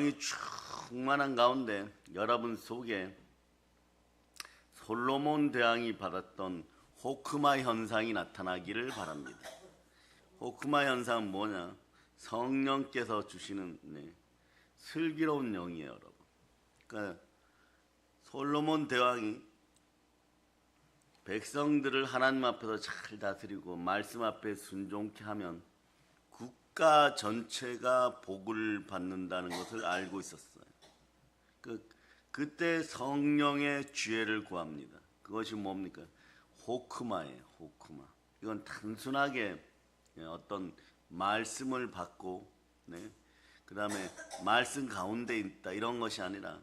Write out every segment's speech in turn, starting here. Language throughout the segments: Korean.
영광이 충만한 가운데 여러분 속에 솔로몬 대왕이 받았던 호크마 현상이 나타나기를 바랍니다. 호크마 현상은 뭐냐? 성령께서 주시는 슬기로운 영이에요, 여러분. 그러니까 솔로몬 대왕이 백성들을 하나님 앞에서 잘 다스리고 말씀 앞에 순종케 하면 국가 전체가 복을 받는다는 것을 알고 있었어요. 그때 성령의 지혜를 구합니다. 그것이 뭡니까? 호크마예요. 호크마. 이건 단순하게 어떤 말씀을 받고 그 다음에 말씀 가운데 있다 이런 것이 아니라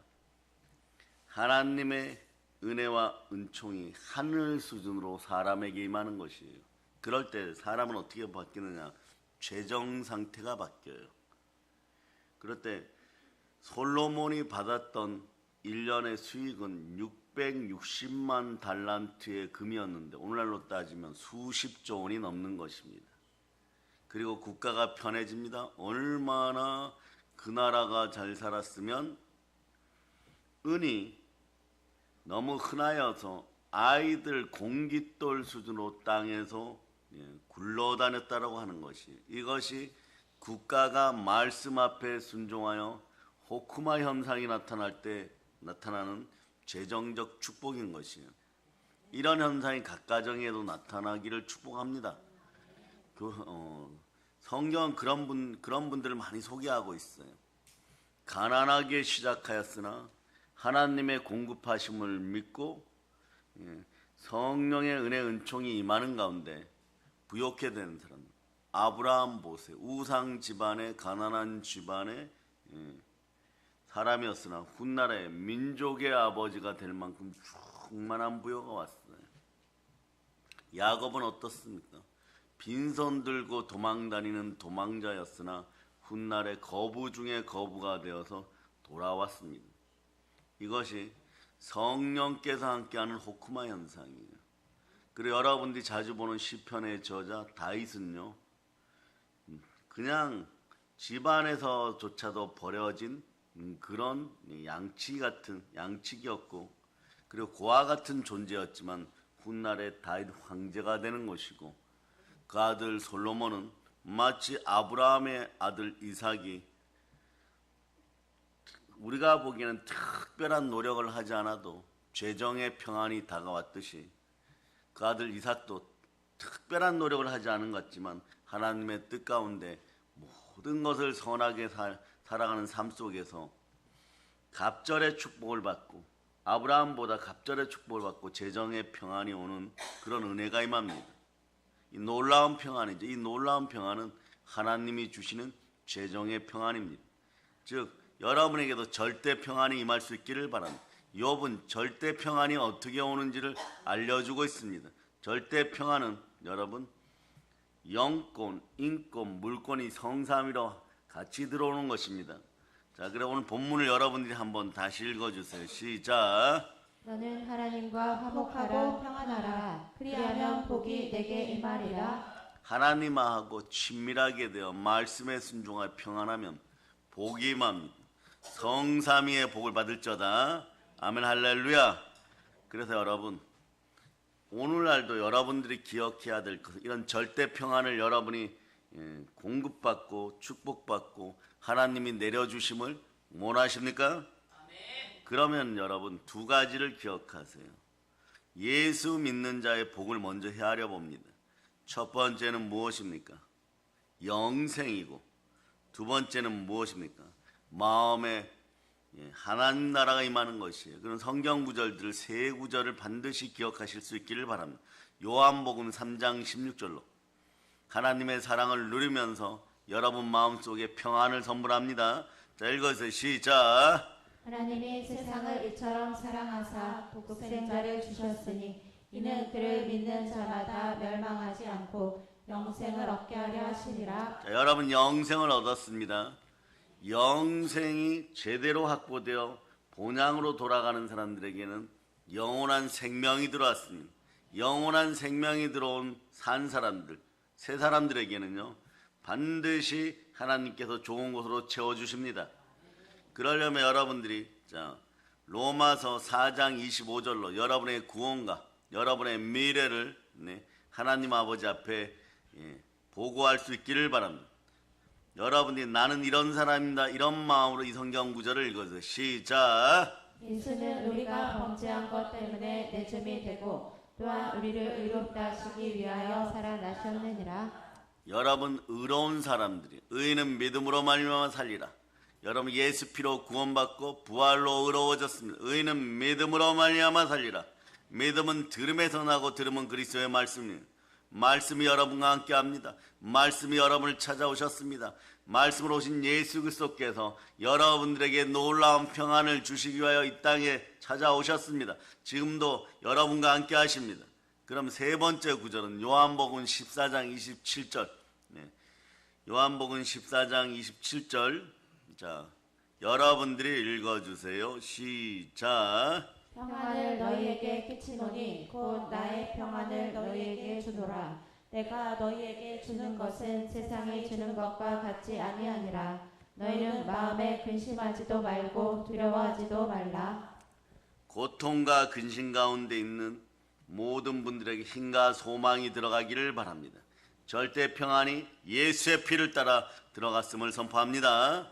하나님의 은혜와 은총이 하늘 수준으로 사람에게 임하는 것이에요. 그럴 때 사람은 어떻게 바뀌느냐? 죄정 상태가 바뀌어요. 그럴 때 솔로몬이 받았던 1년의 수익은 660만 달란트의 금이었는데 오늘날로 따지면 수십조 원이 넘는 것입니다. 그리고 국가가 편해집니다. 얼마나 그 나라가 잘 살았으면 은이 너무 흔하여서 아이들 공깃돌 수준으로 땅에서 굴러다녔다라고 하는 것이, 이것이 국가가 말씀 앞에 순종하여 호크마 현상이 나타날 때 나타나는 재정적 축복인 것이에요. 이런 현상이 각 가정에도 나타나기를 축복합니다. 성경은 그런 분들을 많이 소개하고 있어요. 가난하게 시작하였으나 하나님의 공급하심을 믿고 성령의 은혜 은총이 임하는 가운데 부욕해 되는 사람. 아브라함 보세요. 우상 집안의 가난한 집안의 사람이었으나 훗날에 민족의 아버지가 될 만큼 충만한 부여가 왔어요. 야곱은 어떻습니까? 빈손 들고 도망다니는 도망자였으나 훗날에 거부 중에 거부가 되어서 돌아왔습니다. 이것이 성령께서 함께하는 호크마 현상이에요. 그리고 여러분들이 자주 보는 시편의 저자 다윗은요, 그냥 집안에서조차도 버려진 그런 양치기였고, 그리고 고아 같은 존재였지만 훗날에 다윗 황제가 되는 것이고, 그 아들 솔로몬은 마치 아브라함의 아들 이삭이 우리가 보기에는 특별한 노력을 하지 않아도 죄정의 평안이 다가왔듯이 그 아들 이삭도 특별한 노력을 하지 않은 것 같지만 하나님의 뜻 가운데 모든 것을 선하게 살아가는 삶 속에서 갑절의 축복을 받고, 아브라함보다 갑절의 축복을 받고 재정의 평안이 오는 그런 은혜가 임합니다. 이 놀라운 평안이죠. 이 놀라운 평안은 하나님이 주시는 재정의 평안입니다. 즉 여러분에게도 절대 평안이 임할 수 있기를 바랍니다. 욥은 절대 평안이 어떻게 오는지를 알려주고 있습니다. 절대 평안은 여러분 영권, 인권, 물권이 성삼위로 같이 들어오는 것입니다. 자, 그래 오늘 본문을 여러분들이 한번 다시 읽어주세요. 시작. 너는 하나님과 화목하고 평안하라. 그리하면 복이 내게 임하리라. 하나님하고 친밀하게 되어 말씀에 순종하여 평안하면 복이 임합니다. 성삼위의 복을 받을저다. 아멘 할렐루야. 그래서 여러분 오늘날도 여러분들이 기억해야 될 것은 이런 절대 평안을 여러분이 공급받고 축복받고 하나님이 내려주심을 원하십니까? 그러면 여러분 두 가지를 기억하세요. 예수 믿는 자의 복을 먼저 헤아려 봅니다. 첫 번째는 무엇입니까? 영생이고, 두 번째는 무엇입니까? 마음에 하나님 나라가 임하는 것이에요. 그런 성경 구절들을 세 구절을 반드시 기억하실 수 있기를 바랍니다. 요한복음 3장 16절로 하나님의 사랑을 누리면서 여러분 마음속에 평안을 선물합니다. 자, 읽어주세요. 시작. 하나님이 세상을 이처럼 사랑하사 독생자를 주셨으니 이는 그를 믿는 자마다 멸망하지 않고 영생을 얻게 하려 하시니라. 자, 여러분 영생을 얻었습니다. 영생이 제대로 확보되어 본향으로 돌아가는 사람들에게는 영원한 생명이 들어왔습니다. 영원한 생명이 들어온 산 사람들, 새 사람들에게는요 반드시 하나님께서 좋은 곳으로 채워주십니다. 그러려면 여러분들이 자 로마서 4장 25절로 여러분의 구원과 여러분의 미래를 하나님 아버지 앞에 보고할 수 있기를 바랍니다. 여러분들이 나는 이런 사람입니다. 이런 마음으로 이 성경 구절을 읽어주세요. 시작. 예수는 우리가 범죄한 것 때문에 내줌이 되고 또한 우리를 의롭다 하시기 위하여 살아나셨느니라. 여러분 의로운 사람들이 의인은 믿음으로 말미암아 살리라. 여러분 예수 피로 구원받고 부활로 의로워졌습니다. 의인은 믿음으로 말미암아 살리라. 믿음은 들음에서 나고 들음은 그리스도의 말씀입니다. 말씀이 여러분과 함께합니다. 말씀이 여러분을 찾아오셨습니다. 말씀으로 오신 예수 그리스도께서 여러분들에게 놀라운 평안을 주시기 위하여 이 땅에 찾아오셨습니다. 지금도 여러분과 함께 하십니다. 그럼 세 번째 구절은 요한복음 14장 27절. 요한복음 14장 27절. 자, 여러분들이 읽어주세요. 시작. 평안을 너희에게 끼치노니 곧 나의 평안을 너희에게 주노라. 내가 너희에게 주는 것은 세상이 주는 것과 같지 아니하니라. 너희는 마음에 근심하지도 말고 두려워하지도 말라. 고통과 근심 가운데 있는 모든 분들에게 힘과 소망이 들어가기를 바랍니다. 절대 평안이 예수의 피를 따라 들어갔음을 선포합니다.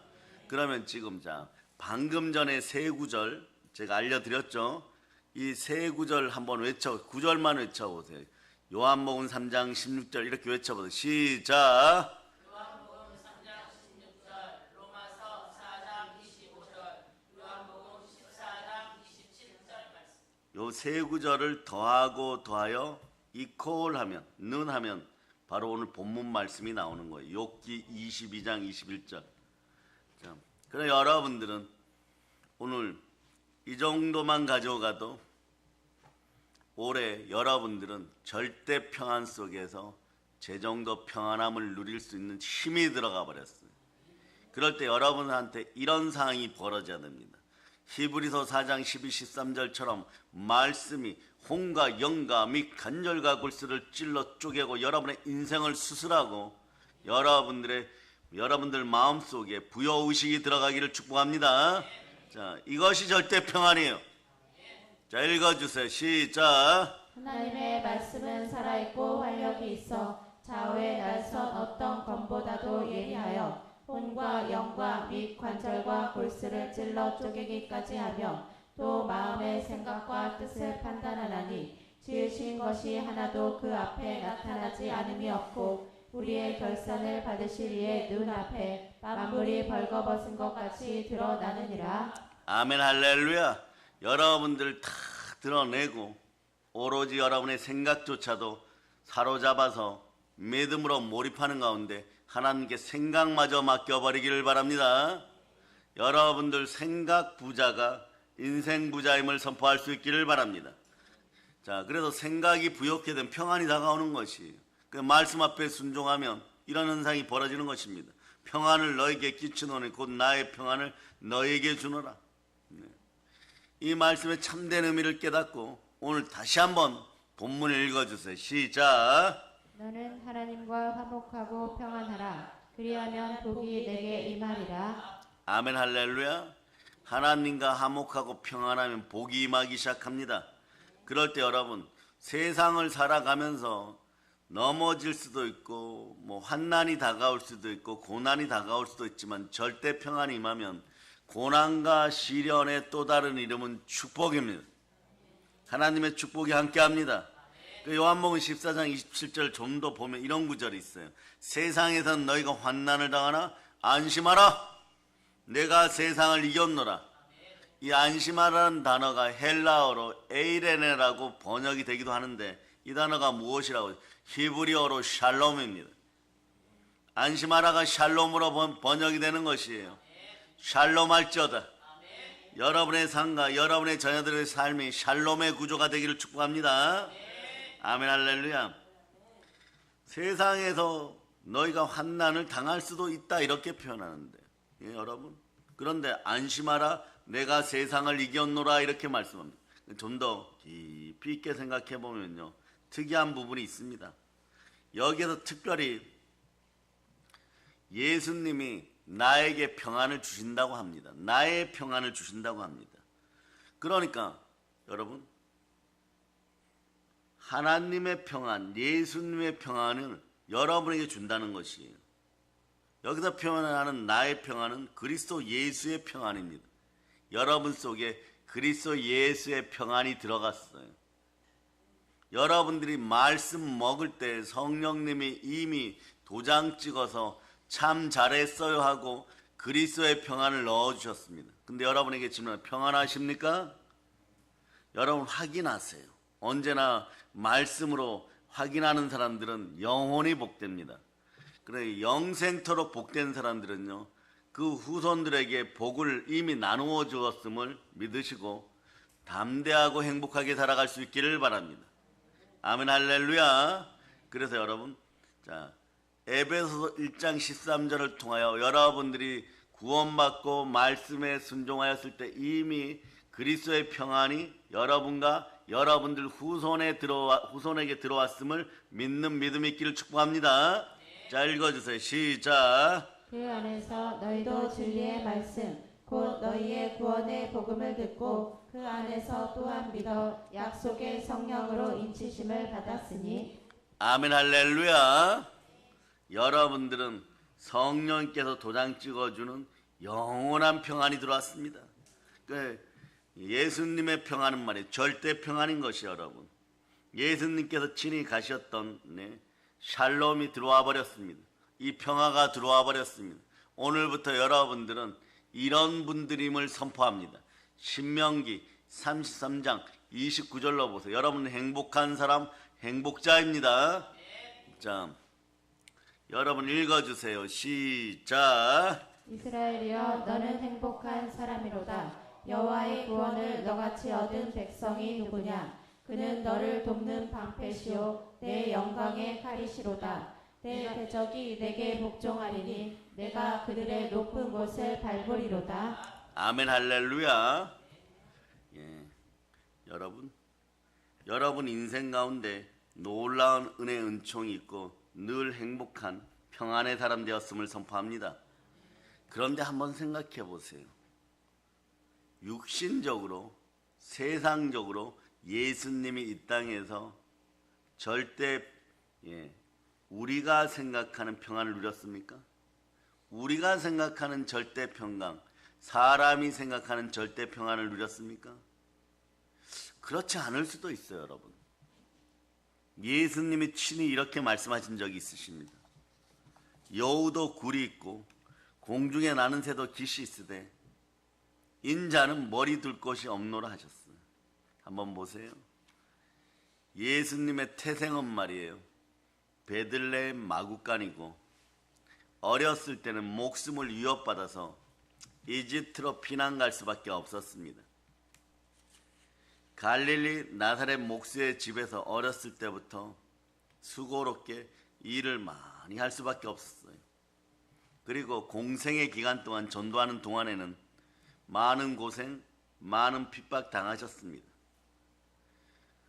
그러면 지금 자 방금 전에 세 구절 제가 알려드렸죠. 이 세 구절 한번 구절만 외쳐보세요. 요한복음 3장 16절 이렇게 외쳐보세요. 시작. 요한복음 3장 16절, 로마서 4장 25절, 요한복음 14장 27절 말씀. 요 세 구절을 더하고 더하여 이퀄하면 하면 바로 오늘 본문 말씀이 나오는 거예요. 욥기 22장 21절. 자, 그럼 여러분들은 오늘 이 정도만 가져가도 올해 여러분들은 절대 평안 속에서 제 정도 평안함을 누릴 수 있는 힘이 들어가 버렸어요. 그럴 때 여러분한테 이런 상황이 벌어져야 됩니다. 히브리서 4장 12, 13절처럼 말씀이 혼과 영과 및 간절과 골수를 찔러 쪼개고 여러분의 인생을 수술하고 여러분들 마음속에 부여의식이 들어가기를 축복합니다. 자, 이것이 절대 평안이에요. 자, 읽어주세요. 시작. 하나님의 말씀은 살아있고 활력이 있어 좌우에 날선 어떤 검보다도 예리하여 혼과 영과 및 관절과 골수를 찔러 쪼개기까지 하며 또 마음의 생각과 뜻을 판단하나니 지으신 것이 하나도 그 앞에 나타나지 않음이 없고 우리의 결산을 받으실 이의 눈앞에 만물이 벌거벗은 것 같이 드러나느니라. 아멘 할렐루야. 여러분들 다 드러내고 오로지 여러분의 생각조차도 사로잡아서 믿음으로 몰입하는 가운데 하나님께 생각마저 맡겨버리기를 바랍니다. 여러분들 생각 부자가 인생 부자임을 선포할 수 있기를 바랍니다. 자, 그래서 생각이 부욕해 된 평안이 다가오는 것이에요. 그 말씀 앞에 순종하면 이런 현상이 벌어지는 것입니다. 평안을 너에게 끼치노니 곧 나의 평안을 너에게 주노라. 이 말씀의 참된 의미를 깨닫고 오늘 다시 한번 본문을 읽어주세요. 시작. 너는 하나님과 화목하고 평안하라. 그리하면 복이 내게 임하리라. 아멘 할렐루야. 하나님과 화목하고 평안하면 복이 임하기 시작합니다. 그럴 때 여러분 세상을 살아가면서 넘어질 수도 있고 환난이 다가올 수도 있고 고난이 다가올 수도 있지만 절대 평안이 임하면 고난과 시련의 또 다른 이름은 축복입니다. 하나님의 축복이 함께합니다. 요한복음 14장 27절 좀 더 보면 이런 구절이 있어요. 세상에선 너희가 환난을 당하나 안심하라. 내가 세상을 이겼노라. 이 안심하라는 단어가 헬라어로 에이레네라고 번역이 되기도 하는데 이 단어가 무엇이라고? 히브리어로 샬롬입니다. 안심하라가 샬롬으로 번역이 되는 것이에요. 샬롬할지어다. 여러분의 삶과 여러분의 자녀들의 삶이 샬롬의 구조가 되기를 축복합니다. 아멘 할렐루야. 세상에서 너희가 환난을 당할 수도 있다 이렇게 표현하는데 여러분 그런데 안심하라 내가 세상을 이겼노라 이렇게 말씀합니다. 좀 더 깊이 있게 생각해 보면요 특이한 부분이 있습니다. 여기에서 특별히 예수님이 나에게 평안을 주신다고 합니다. 나의 평안을 주신다고 합니다. 그러니까 여러분, 하나님의 평안, 예수님의 평안을 여러분에게 준다는 것이에요. 여기서 표현하는 나의 평안은 그리스도 예수의 평안입니다. 여러분 속에 그리스도 예수의 평안이 들어갔어요. 여러분들이 말씀 먹을 때 성령님이 이미 도장 찍어서 참 잘했어요 하고 그리스도의 평안을 넣어주셨습니다. 근데 여러분에게 질문, 평안하십니까? 여러분 확인하세요. 언제나 말씀으로 확인하는 사람들은 영원히 복됩니다. 그래, 영생토록 복된 사람들은요, 그 후손들에게 복을 이미 나누어 주었음을 믿으시고 담대하고 행복하게 살아갈 수 있기를 바랍니다. 아멘, 할렐루야. 그래서 여러분, 자, 에베소서 1장 13절을 통하여 여러분들이 구원받고 말씀에 순종하였을 때 이미 그리스도의 평안이 여러분과 여러분들 후손에게 들어왔음을 믿는 믿음이 있기를 축복합니다. 자, 읽어주세요. 시작. 그 안에서 너희도 진리의 말씀 곧 너희의 구원의 복음을 듣고 그 안에서 또한 믿어 약속의 성령으로 인치심을 받았으니. 아멘, 할렐루야. 여러분들은 성령께서 도장 찍어주는 영원한 평안이 들어왔습니다. 예수님의 평안은 말이에요, 절대 평안인 것이 여러분. 예수님께서 친히 가셨던 샬롬이 들어와 버렸습니다. 이 평화가 들어와 버렸습니다. 오늘부터 여러분들은 이런 분들임을 선포합니다. 신명기 33장 29절로 보세요. 여러분 행복한 사람, 행복자입니다. 자, 여러분 읽어주세요. 시작. 이스라엘이여 너는 행복한 사람이로다. 여호와의 구원을 너같이 얻은 백성이 누구냐? 그는 너를 돕는 방패시요 내 영광의 칼이시로다. 내 대적이 내게 복종하리니 내가 그들의 높은 곳을 밟으리로다. 아멘, 할렐루야. 여러분 인생 가운데 놀라운 은혜 은총이 있고 늘 행복한 평안의 사람 되었음을 선포합니다. 그런데 한번 생각해 보세요. 육신적으로, 세상적으로 예수님이 이 땅에서 절대 우리가 생각하는 평안을 누렸습니까? 우리가 생각하는 절대 평강, 사람이 생각하는 절대 평안을 누렸습니까? 그렇지 않을 수도 있어요, 여러분. 예수님이 친히 이렇게 말씀하신 적이 있으십니다. 여우도 굴이 있고 공중에 나는 새도 깃이 있으되 인자는 머리 둘 곳이 없노라 하셨어요. 한번 보세요. 예수님의 태생은 말이에요, 베들레헴 마구간이고 어렸을 때는 목숨을 위협받아서 이집트로 피난 갈 수밖에 없었습니다. 갈릴리 나사렛 목수의 집에서 어렸을 때부터 수고롭게 일을 많이 할 수밖에 없었어요. 그리고 공생의 기간 동안 전도하는 동안에는 많은 고생, 많은 핍박 당하셨습니다.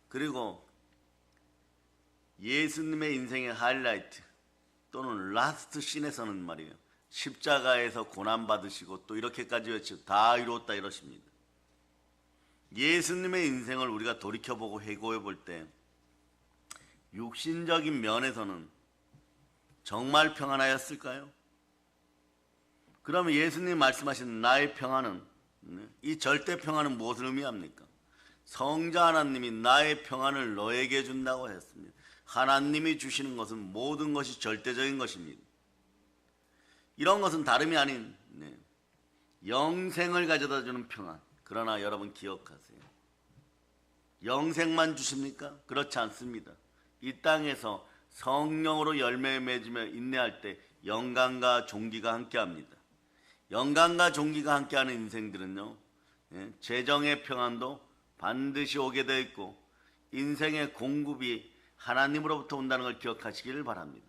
그리고 예수님의 인생의 하이라이트 또는 라스트 씬에서는 말이에요, 십자가에서 고난받으시고 또 이렇게까지 외치고 다 이루었다 이러십니다. 예수님의 인생을 우리가 돌이켜보고 회고해 볼 때 육신적인 면에서는 정말 평안하였을까요? 그러면 예수님 말씀하신 나의 평안은, 이 절대 평안은 무엇을 의미합니까? 성자 하나님이 나의 평안을 너에게 준다고 했습니다. 하나님이 주시는 것은 모든 것이 절대적인 것입니다. 이런 것은 다름이 아닌 영생을 가져다 주는 평안. 그러나 여러분 기억하세요. 영생만 주십니까? 그렇지 않습니다. 이 땅에서 성령으로 열매 맺으며 인내할 때 영광과 존귀가 함께합니다. 영광과 존귀가 함께하는 인생들은요, 재정의 평안도 반드시 오게 되어 있고 인생의 공급이 하나님으로부터 온다는 걸 기억하시기를 바랍니다.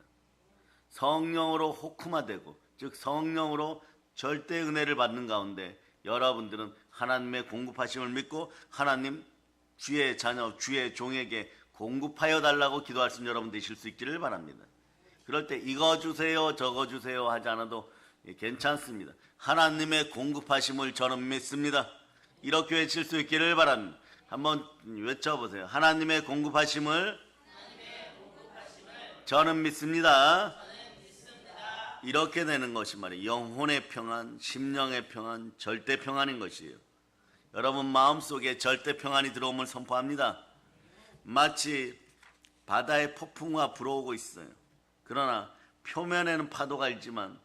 성령으로 호크마되고, 즉 성령으로 절대 은혜를 받는 가운데 여러분들은 하나님의 공급하심을 믿고 하나님, 주의 자녀, 주의 종에게 공급하여 달라고 기도할 수 있는 여러분 되실 수 있기를 바랍니다. 그럴 때 이거 주세요 저거 주세요 하지 않아도 괜찮습니다. 하나님의 공급하심을 저는 믿습니다. 이렇게 외칠 수 있기를 바랍니다. 한번 외쳐보세요. 하나님의 공급하심을 저는 믿습니다. 이렇게 되는 것이 말이에요. 영혼의 평안, 심령의 평안, 절대 평안인 것이에요. 여러분 마음속에 절대 평안이 들어옴을 선포합니다. 마치 바다에 폭풍우가 불어오고 있어요. 그러나 표면에는 파도가 있지만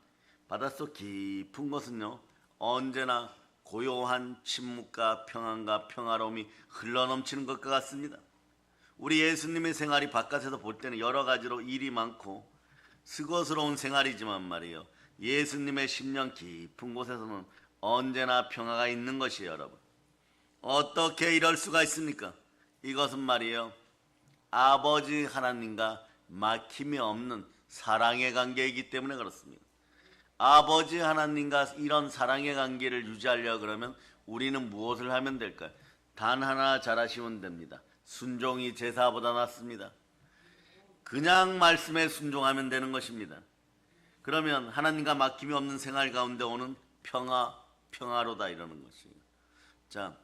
바닷속 깊은 곳은요 언제나 고요한 침묵과 평안과 평화로움이 흘러넘치는 것과 같습니다. 우리 예수님의 생활이 바깥에서 볼 때는 여러 가지로 일이 많고 수고스러운 생활이지만 말이에요. 예수님의 심령 깊은 곳에서는 언제나 평화가 있는 것이에요. 여러분 어떻게 이럴 수가 있습니까? 이것은 말이에요 아버지 하나님과 막힘이 없는 사랑의 관계이기 때문에 그렇습니다. 아버지 하나님과 이런 사랑의 관계를 유지하려고 그러면 우리는 무엇을 하면 될까요? 단 하나 잘하시면 됩니다. 순종이 제사보다 낫습니다. 그냥 말씀에 순종하면 되는 것입니다. 그러면 하나님과 막힘이 없는 생활 가운데 오는 평화로다 이러는 것이에요. 자,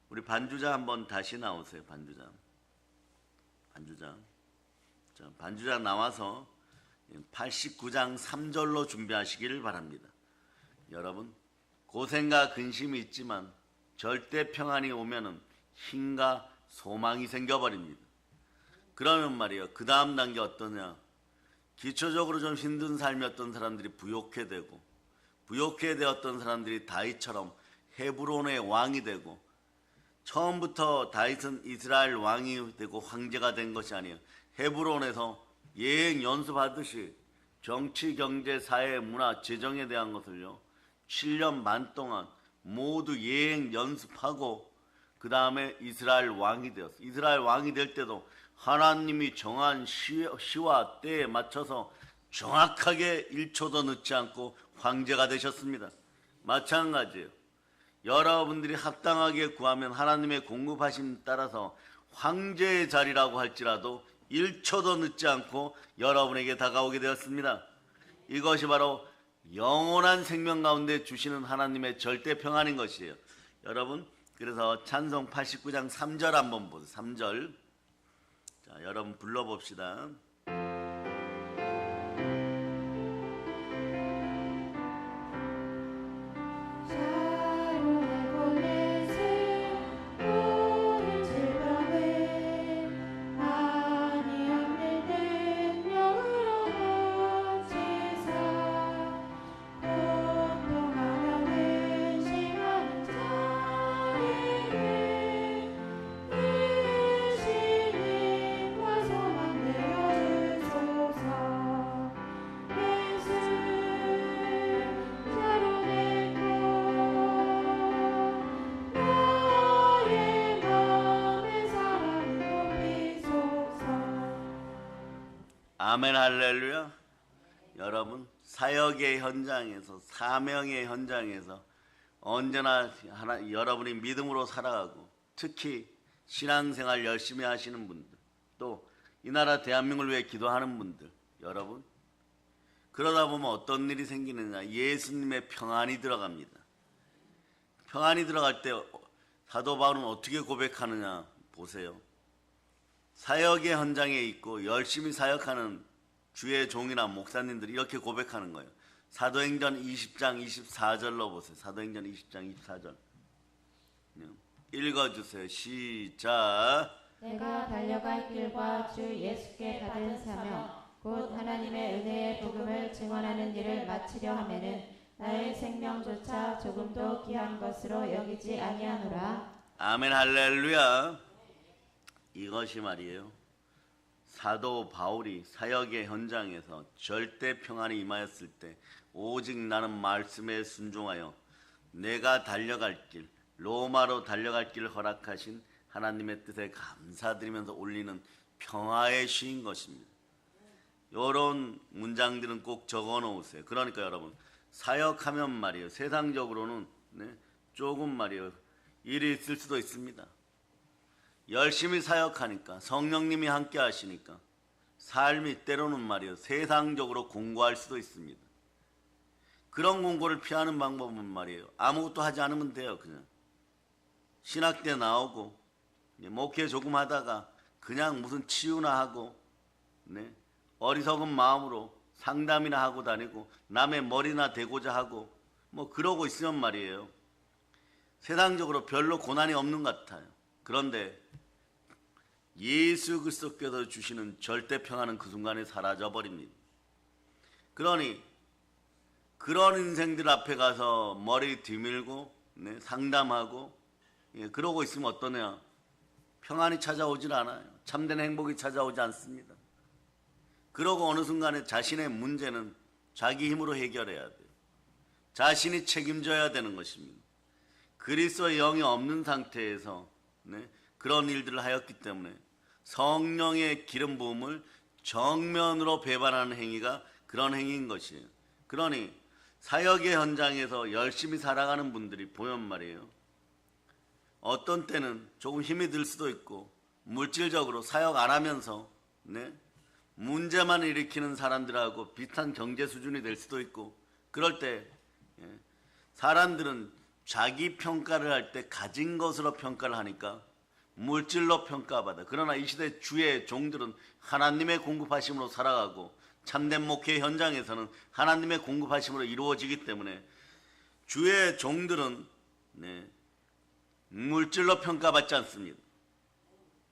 우리 반주자 한번 다시 나오세요. 반주자. 자, 반주자 나와서 89장 3절로 준비하시기를 바랍니다. 여러분 고생과 근심이 있지만 절대 평안이 오면은 힘과 소망이 생겨버립니다. 그러면 말이에요 그 다음 단계 어떠냐, 기초적으로 좀 힘든 삶이었던 사람들이 부욕해 되고 부욕해 되었던 사람들이 다윗처럼 헤브론의 왕이 되고, 처음부터 다윗은 이스라엘 왕이 되고 황제가 된 것이 아니에요. 헤브론에서 예행 연습하듯이 정치, 경제, 사회, 문화, 재정에 대한 것을요 7년 반 동안 모두 예행 연습하고 그 다음에 이스라엘 왕이 되었어요. 이스라엘 왕이 될 때도 하나님이 정한 시와 때에 맞춰서 정확하게 1초도 늦지 않고 황제가 되셨습니다. 마찬가지예요. 여러분들이 합당하게 구하면 하나님의 공급하심 따라서 황제의 자리라고 할지라도 1초도 늦지 않고 여러분에게 다가오게 되었습니다. 이것이 바로 영원한 생명 가운데 주시는 하나님의 절대 평안인 것이에요. 여러분 그래서 찬송 89장 3절 한번 보세요. 3절. 자, 여러분 불러봅시다. 아멘 할렐루야. 여러분 사역의 현장에서 사명의 현장에서 언제나 여러분이 믿음으로 살아가고 특히 신앙생활 열심히 하시는 분들 또 이 나라 대한민국을 위해 기도하는 분들 여러분 그러다 보면 어떤 일이 생기느냐, 예수님의 평안이 들어갑니다. 평안이 들어갈 때 사도 바울은 어떻게 고백하느냐 보세요. 사역의 현장에 있고 열심히 사역하는 주의 종이나 목사님들이 이렇게 고백하는 거예요. 사도행전 20장 24절로 보세요. 사도행전 20장 24절 읽어주세요. 시작. 내가 달려갈 길과 주 예수께 받은 사명 곧 하나님의 은혜의 복음을 증언하는 일을 마치려 하면은 나의 생명조차 조금도 귀한 것으로 여기지 아니하노라. 아멘 할렐루야. 이것이 말이에요 사도 바울이 사역의 현장에서 절대 평안이 임하였을 때 오직 나는 말씀에 순종하여 내가 달려갈 길, 로마로 달려갈 길을 허락하신 하나님의 뜻에 감사드리면서 올리는 평화의 시인 것입니다. 이런 문장들은 꼭 적어 놓으세요. 그러니까 여러분 사역하면 말이에요 세상적으로는 조금 말이에요 일이 있을 수도 있습니다. 열심히 사역하니까 성령님이 함께 하시니까 삶이 때로는 말이에요 세상적으로 공고할 수도 있습니다. 그런 공고를 피하는 방법은 말이에요. 아무것도 하지 않으면 돼요. 그냥 신학대 나오고 목회 조금 하다가 그냥 무슨 치유나 하고 네? 어리석은 마음으로 상담이나 하고 다니고 남의 머리나 대고자 하고 뭐 그러고 있으면 말이에요. 세상적으로 별로 고난이 없는 것 같아요. 그런데 예수 그리스도께서 주시는 절대 평안은 그 순간에 사라져 버립니다. 그러니 그런 인생들 앞에 가서 머리 뒤밀고 네, 상담하고 그러고 있으면 어떠냐? 평안이 찾아오질 않아요. 참된 행복이 찾아오지 않습니다. 그러고 어느 순간에 자신의 문제는 자기 힘으로 해결해야 돼요. 자신이 책임져야 되는 것입니다. 그리스도의 영이 없는 상태에서 네, 그런 일들을 하였기 때문에 성령의 기름 부음을 정면으로 배반하는 행위가 그런 행위인 것이에요. 그러니 사역의 현장에서 열심히 살아가는 분들이 보면 말이에요. 어떤 때는 조금 힘이 들 수도 있고 물질적으로 사역 안 하면서 네, 문제만 일으키는 사람들하고 비슷한 경제 수준이 될 수도 있고 그럴 때 사람들은 자기 평가를 할 때 가진 것으로 평가를 하니까 물질로 평가받아. 그러나 이 시대 주의 종들은 하나님의 공급하심으로 살아가고 참된 목회 현장에서는 하나님의 공급하심으로 이루어지기 때문에 주의 종들은 물질로 평가받지 않습니다.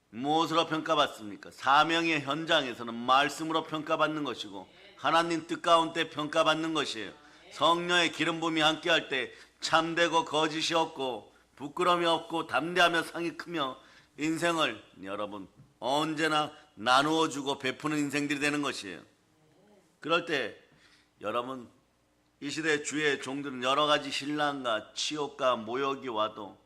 무엇으로 평가받습니까? 사명의 현장에서는 말씀으로 평가받는 것이고 하나님 뜻 가운데 평가받는 것이에요. 성령의 기름 부음이 함께할 때 참되고 거짓이 없고 부끄러움이 없고 담대하며 상이 크며 인생을 여러분 언제나 나누어 주고 베푸는 인생들이 되는 것이에요. 그럴 때 여러분 이 시대 주의 종들은 여러 가지 신랑과 치욕과 모욕이 와도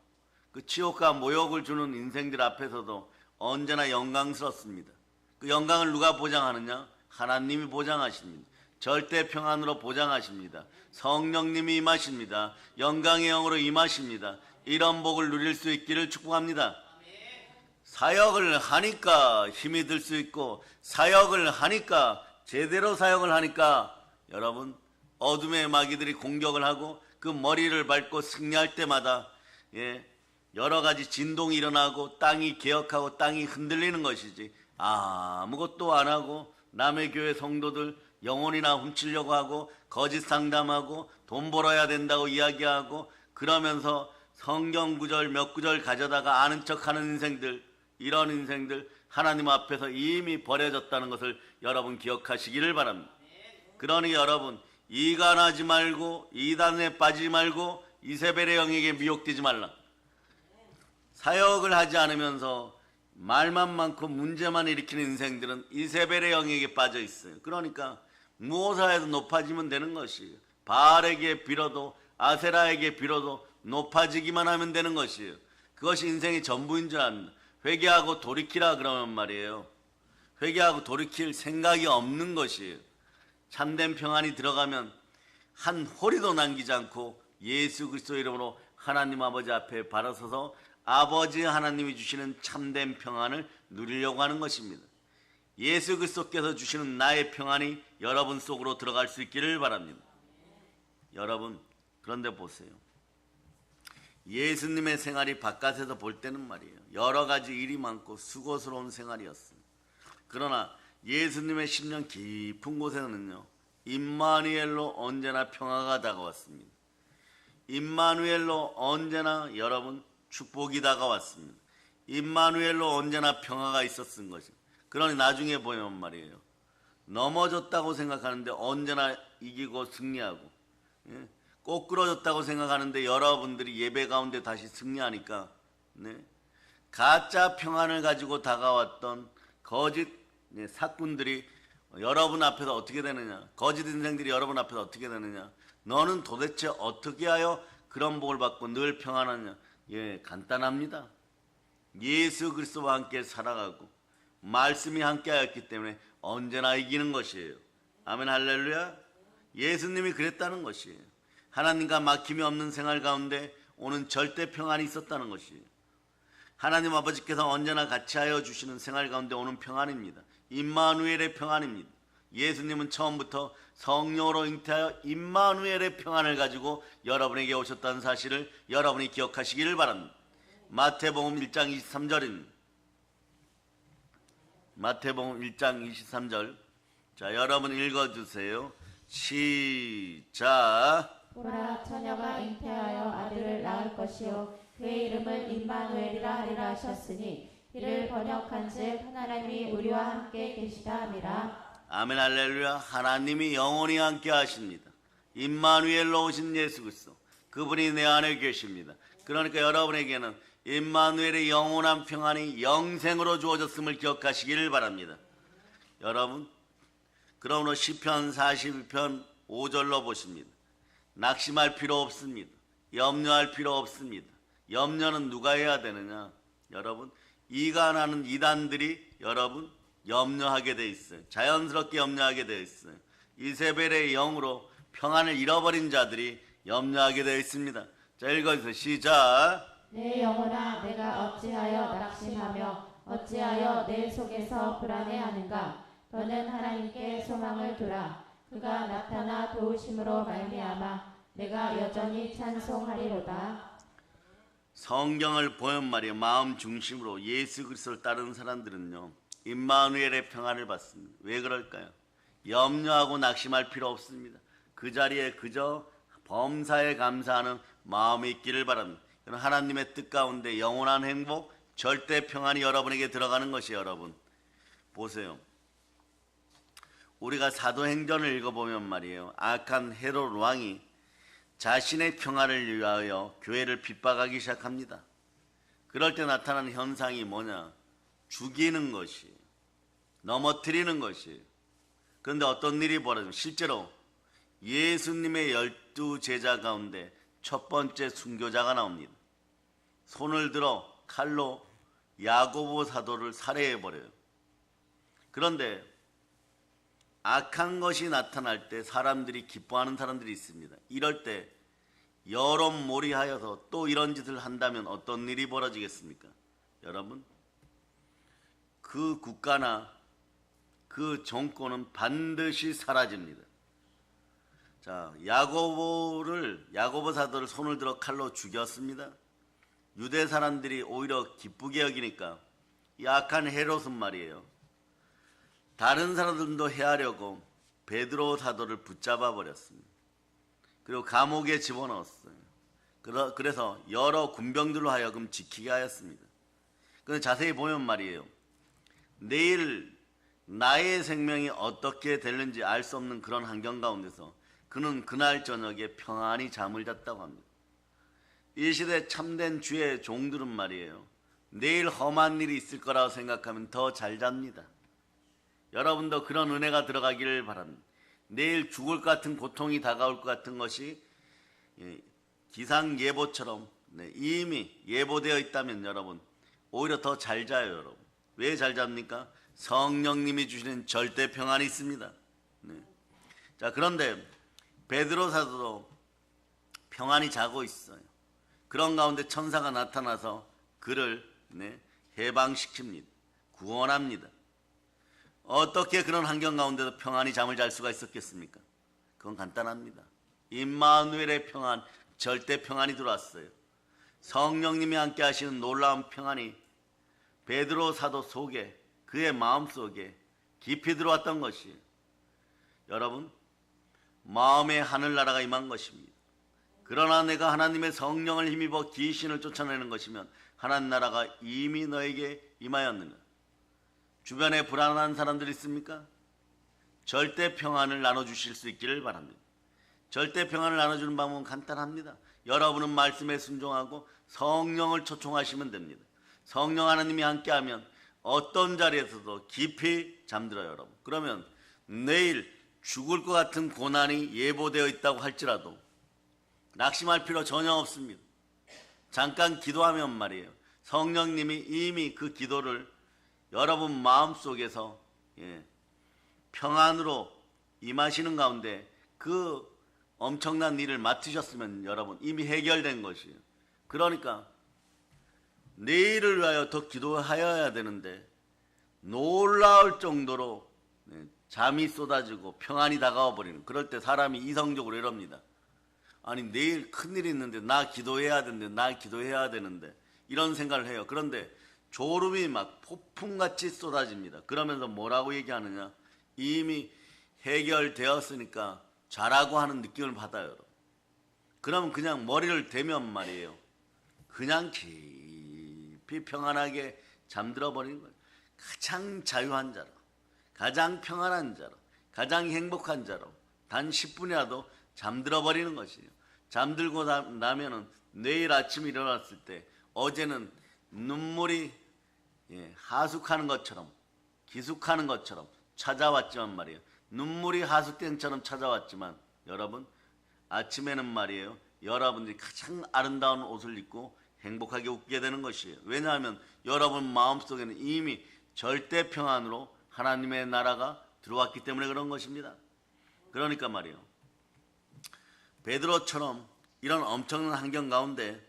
그 치욕과 모욕을 주는 인생들 앞에서도 언제나 영광스럽습니다. 그 영광을 누가 보장하느냐? 하나님이 보장하십니다. 절대 평안으로 보장하십니다. 성령님이 임하십니다. 영광의 영으로 임하십니다. 이런 복을 누릴 수 있기를 축복합니다. 사역을 하니까 힘이 들 수 있고 사역을 하니까 제대로 사역을 하니까 여러분 어둠의 마귀들이 공격을 하고 그 머리를 밟고 승리할 때마다 여러 가지 진동이 일어나고 땅이 개혁하고 땅이 흔들리는 것이지 아무것도 안 하고 남의 교회 성도들 영혼이나 훔치려고 하고 거짓 상담하고 돈 벌어야 된다고 이야기하고 그러면서 성경 구절 몇 구절 가져다가 아는 척하는 인생들 이런 인생들 하나님 앞에서 이미 버려졌다는 것을 여러분 기억하시기를 바랍니다. 그러니 여러분 이간하지 말고 이단에 빠지지 말고 이세벨의 영에게 미혹되지 말라. 사역을 하지 않으면서 말만 많고 문제만 일으키는 인생들은 이세벨의 영에게 빠져 있어요. 그러니까 무엇을 해도 높아지면 되는 것이에요. 바알에게 빌어도 아세라에게 빌어도 높아지기만 하면 되는 것이에요. 그것이 인생의 전부인 줄 압니다. 회개하고 돌이키라 그러면 말이에요. 회개하고 돌이킬 생각이 없는 것이에요. 참된 평안이 들어가면 한 호리도 남기지 않고 예수 그리스도 이름으로 하나님 아버지 앞에 바라서서 아버지 하나님이 주시는 참된 평안을 누리려고 하는 것입니다. 예수 그리스도께서 주시는 나의 평안이 여러분 속으로 들어갈 수 있기를 바랍니다. 여러분 그런데 보세요. 예수님의 생활이 바깥에서 볼 때는 말이에요. 여러 가지 일이 많고 수고스러운 생활이었어요. 그러나 예수님의 심령 깊은 곳에는요. 임마누엘로 언제나 평화가 다가왔습니다. 임마누엘로 언제나 여러분 축복이 다가왔습니다. 임마누엘로 언제나 평화가 있었던 것입니다. 그러니 나중에 보면 말이에요. 넘어졌다고 생각하는데 언제나 이기고 승리하고 꼬꾸러졌다고 생각하는데 여러분들이 예배 가운데 다시 승리하니까 가짜 평안을 가지고 다가왔던 거짓 사꾼들이 여러분 앞에서 어떻게 되느냐, 거짓 인생들이 여러분 앞에서 어떻게 되느냐, 너는 도대체 어떻게 하여 그런 복을 받고 늘 평안하냐. 간단합니다. 예수 그리스도와 함께 살아가고 말씀이 함께 하였기 때문에 언제나 이기는 것이에요. 아멘 할렐루야. 예수님이 그랬다는 것이에요. 하나님과 막힘이 없는 생활 가운데 오는 절대 평안이 있었다는 것이에요. 하나님 아버지께서 언제나 같이 하여 주시는 생활 가운데 오는 평안입니다. 임마누엘의 평안입니다. 예수님은 처음부터 성령으로 잉태하여 임마누엘의 평안을 가지고 여러분에게 오셨다는 사실을 여러분이 기억하시기를 바랍니다. 마태복음 1장 23절입니다. 마태복음 1장 23절. 자, 여러분 읽어주세요. 시작. 보라, 처녀가 잉태하여 아들을 낳을 것이요 그의 이름을 임마누엘이라 하리라 하셨으니 이를 번역한즉 하나님이 우리와 함께 계시다 함이라. 아멘 할렐루야. 하나님이 영원히 함께 하십니다. 임마누엘로 오신 예수 그리스도, 그분이 내 안에 계십니다. 그러니까 여러분에게는 임마누엘의 영원한 평안이 영생으로 주어졌음을 기억하시기를 바랍니다. 여러분, 그러므로 시편 42편 5절로 보십니다. 낙심할 필요 없습니다. 염려할 필요 없습니다. 염려는 누가 해야 되느냐? 여러분, 이가 나는 이단들이 여러분 염려하게 돼 있어요. 자연스럽게 염려하게 돼 있어요. 이세벨의 영으로 평안을 잃어버린 자들이 염려하게 되어 있습니다. 자, 읽어주세요. 시작. 내 영혼아, 내가 어찌하여 낙심하며 어찌하여 내 속에서 불안해하는가? 너는 하나님께 소망을 두라. 그가 나타나 도우심으로 말미암아 내가 여전히 찬송하리로다. 성경을 보면 말이에요. 마음 중심으로 예수 그리스도를 따르는 사람들은요, 임마누엘의 평안을 받습니다. 왜 그럴까요? 염려하고 낙심할 필요 없습니다. 그 자리에 그저 범사에 감사하는 마음이 있기를 바랍니다. 하나님의 뜻 가운데 영원한 행복, 절대 평안이 여러분에게 들어가는 것이, 여러분 보세요. 우리가 사도행전을 읽어보면 말이에요, 악한 헤롯 왕이 자신의 평안을 위하여 교회를 핍박하기 시작합니다. 그럴 때 나타나는 현상이 뭐냐? 죽이는 것이에요. 넘어뜨리는 것이에요. 그런데 어떤 일이 벌어지면 실제로 예수님의 12제자 가운데 첫 번째 순교자가 나옵니다. 손을 들어 칼로 야고보 사도를 살해해버려요. 그런데 악한 것이 나타날 때 사람들이 기뻐하는 사람들이 있습니다. 이럴 때 여론몰이하여서 또 이런 짓을 한다면 어떤 일이 벌어지겠습니까? 여러분, 그 국가나 그 정권은 반드시 사라집니다. 자, 야고보 사도를 손을 들어 칼로 죽였습니다. 유대 사람들이 오히려 기쁘게 여기니까 이 악한 헤롯은 말이에요, 다른 사람들도 해하려고 베드로 사도를 붙잡아 버렸습니다. 그리고 감옥에 집어넣었어요. 그래서 여러 군병들로 하여금 지키게 하였습니다. 그런데 자세히 보면 말이에요, 내일 나의 생명이 어떻게 될는지 알 수 없는 그런 환경 가운데서 그는 그날 저녁에 평안히 잠을 잤다고 합니다. 이 시대 참된 주의 종들은 말이에요, 내일 험한 일이 있을 거라고 생각하면 더 잘 잡니다. 여러분도 그런 은혜가 들어가기를 바랍니다. 내일 죽을 것 같은 고통이 다가올 것 같은 것이 기상예보처럼 이미 예보되어 있다면 여러분 오히려 더 잘 자요. 여러분 왜 잘 잡니까? 성령님이 주시는 절대 평안이 있습니다. 자, 그런데 베드로 사도도 평안히 자고 있어요. 그런 가운데 천사가 나타나서 그를 해방시킵니다. 구원합니다. 어떻게 그런 환경 가운데도 평안히 잠을 잘 수가 있었겠습니까? 그건 간단합니다. 임마누엘의 평안, 절대 평안이 들어왔어요. 성령님이 함께 하시는 놀라운 평안이 베드로 사도 속에, 그의 마음속에 깊이 들어왔던 것이에요. 여러분, 마음의 하늘나라가 임한 것입니다. 그러나 내가 하나님의 성령을 힘입어 귀신을 쫓아내는 것이면 하나님 나라가 이미 너에게 임하였느냐? 주변에 불안한 사람들이 있습니까? 절대 평안을 나눠주실 수 있기를 바랍니다. 절대 평안을 나눠주는 방법은 간단합니다. 여러분은 말씀에 순종하고 성령을 초청하시면 됩니다. 성령 하나님이 함께하면 어떤 자리에서도 깊이 잠들어요. 여러분, 그러면 내일 죽을 것 같은 고난이 예보되어 있다고 할지라도 낙심할 필요 전혀 없습니다. 잠깐 기도하면 말이에요, 성령님이 이미 그 기도를 여러분 마음속에서 평안으로 임하시는 가운데 그 엄청난 일을 맡으셨으면 여러분 이미 해결된 것이에요. 그러니까 내일을 위하여 더 기도하여야 되는데 놀라울 정도로 잠이 쏟아지고 평안이 다가와 버리는, 그럴 때 사람이 이성적으로 이럽니다. 아니 내일 큰일이 있는데 나 기도해야 되는데 이런 생각을 해요. 그런데 졸음이 막 폭풍같이 쏟아집니다. 그러면서 뭐라고 얘기하느냐, 이미 해결되었으니까 자라고 하는 느낌을 받아요. 그러면 그냥 머리를 대면 말이에요, 그냥 깊이 평안하게 잠들어 버리는 거예요. 가장 자유한 자로, 가장 평안한 자로, 가장 행복한 자로 단 10분이라도 잠들어 버리는 것이에요. 잠들고 나면은 내일 아침에 일어났을 때 어제는 눈물이 하숙하는 것처럼, 기숙하는 것처럼 찾아왔지만 말이에요, 눈물이 하숙된처럼 찾아왔지만 여러분, 아침에는 말이에요, 여러분들이 가장 아름다운 옷을 입고 행복하게 웃게 되는 것이에요. 왜냐하면 여러분 마음속에는 이미 절대 평안으로 하나님의 나라가 들어왔기 때문에 그런 것입니다. 그러니까 말이에요, 베드로처럼 이런 엄청난 환경 가운데